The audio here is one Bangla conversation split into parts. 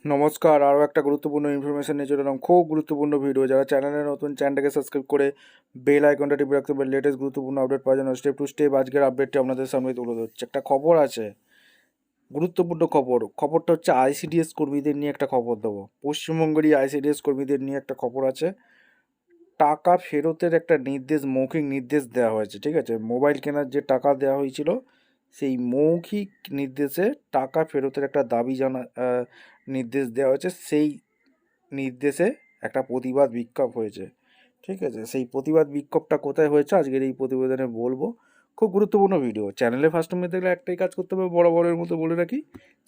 নমস্কার, আরও একটা গুরুত্বপূর্ণ ইনফরমেশন নিয়ে চলে এলাম। খুব গুরুত্বপূর্ণ ভিডিও। যারা চ্যানেলে নতুন, চ্যানেলটাকে সাবস্ক্রাইব করে বেল আইকনটা টিপে রাখতে পারে লেটেস্ট গুরুত্বপূর্ণ আপডেট পাওয়ার জন্য। স্টেপ টু স্টেপ আজকের আপডেটটি আপনাদের সামনে তুলে ধরছে। একটা খবর আছে, গুরুত্বপূর্ণ খবর। খবরটা হচ্ছে আইসিডিএস কর্মীদের নিয়ে একটা খবর দেবো। পশ্চিমবঙ্গেরই আইসিডিএস কর্মীদের নিয়ে একটা খবর আছে। টাকা ফেরতের একটা নির্দেশ, মৌখিক নির্দেশ দেওয়া হয়েছে। ঠিক আছে, মোবাইল কেনার যে টাকা দেওয়া হয়েছিল সেই মৌখিক নির্দেশে টাকা ফেরতের একটা দাবি নির্দেশ দেওয়া হয়েছে। সেই নির্দেশে একটা প্রতিবাদ বিক্ষোভ হয়েছে। ঠিক আছে, সেই প্রতিবাদ বিক্ষোভটা কোথায় হয়েছে আজকের এই প্রতিবেদনে বলবো। খুব গুরুত্বপূর্ণ ভিডিও। চ্যানেলে ফার্স্ট টাইম দেখলে একটাই কাজ করতে হবে, বরাবরের মতো বলে রাখি,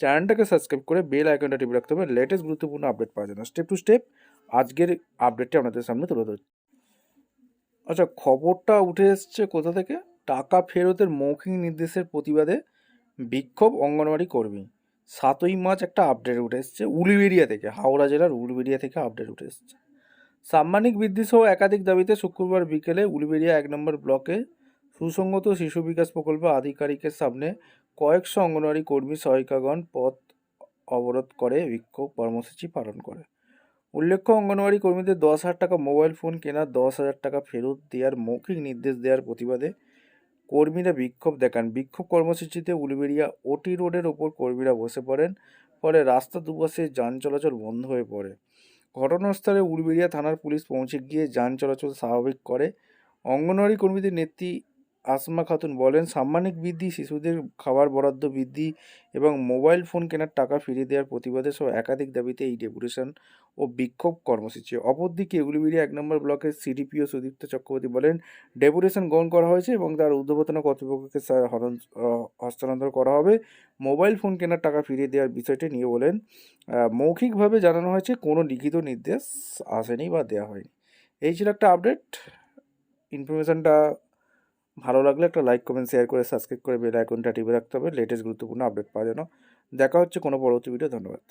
চ্যানেলটাকে সাবস্ক্রাইব করে বেল আইকনটা টিপে রাখতে হবে লেটেস্ট গুরুত্বপূর্ণ আপডেট পাওয়ার জন্য। স্টেপ টু স্টেপ আজকের আপডেটটি আপনাদের সামনে তুলে ধরছি। আচ্ছা, খবরটা উঠে এসছে কোথা থেকে? টাকা ফেরতের মৌখিক নির্দেশের প্রতিবাদে বিক্ষোভ অঙ্গনওয়াড়ি কর্মী। 7ই মার্চ একটা আপডেট উঠে এসছে উলুবেড়িয়া থেকে, হাওড়া জেলার উলুবেড়িয়া থেকে আপডেট উঠে এসছে। সাম্মানিক বৃদ্ধি সহ একাধিক দাবিতে শুক্রবার বিকেলে উলুবেড়িয়া 1 নম্বর ব্লকে সুসংগত শিশু বিকাশ প্রকল্প আধিকারিকের সামনে কয়েকশো অঙ্গনওয়াড়ি কর্মী সহায়িকাগণ পথ অবরোধ করে বিক্ষোভ কর্মসূচি পালন করে। উল্লেখ্য, অঙ্গনওয়াড়ি কর্মীদের 10,000 টাকা মোবাইল ফোন কেনা, 10,000 টাকা ফেরত দেওয়ার মৌখিক নির্দেশ দেওয়ার প্রতিবাদে কর্মীরা বিক্ষোভ দেখান। বিক্ষোভ কর্মসূচিতে উলুবেড়িয়া ওটি রোডের ওপর কর্মীরা বসে পড়েন, ফলে রাস্তা দুপাশে যান চলাচল বন্ধ হয়ে পড়ে। ঘটনাস্থলে উলুবেড়িয়া থানার পুলিশ পৌঁছে গিয়ে যান চলাচল স্বাভাবিক করে। অঙ্গনওয়াড়ি কর্মীদের নেত্রী আসমা খাতুন বলেন, সাম্মানিক বৃদ্ধি, শিশুদের খাবার বরাদ্দ বৃদ্ধি এবং মোবাইল ফোন কেনার টাকা ফিরিয়ে দেওয়ার প্রতিবাদে সহ একাধিক দাবিতে এই ডেপুটেশন ও বিক্ষোভ কর্মসূচি। অপরদিকে উলুবেড়িয়া 1 নম্বর ব্লকের সিডিপিও সুদীপ্ত চক্রবর্তী বলেন, ডেপুটেশন গ্রহণ করা হয়েছে এবং তার ঊর্ধ্বতন কর্তৃপক্ষকে হস্তান্তর করা হবে। মোবাইল ফোন কেনার টাকা ফিরিয়ে দেওয়ার বিষয়টি নিয়ে বলেন, মৌখিকভাবে জানানো হয়েছে, কোনো লিখিত নির্দেশ আসেনি বা দেওয়া হয়নি। এই ছিল একটা আপডেট। ইনফরমেশনটা ভালো লাগলে একটা লাইক, কমেন্ট, শেয়ার করে সাবস্ক্রাইব করে বেল আইকনটা টিপে রাখতে হবে লেটেস্ট গুরুত্বপূর্ণ আপডেট পাওয়ার জন্য। দেখা হচ্ছে কোনো পরবর্তী ভিডিও। ধন্যবাদ।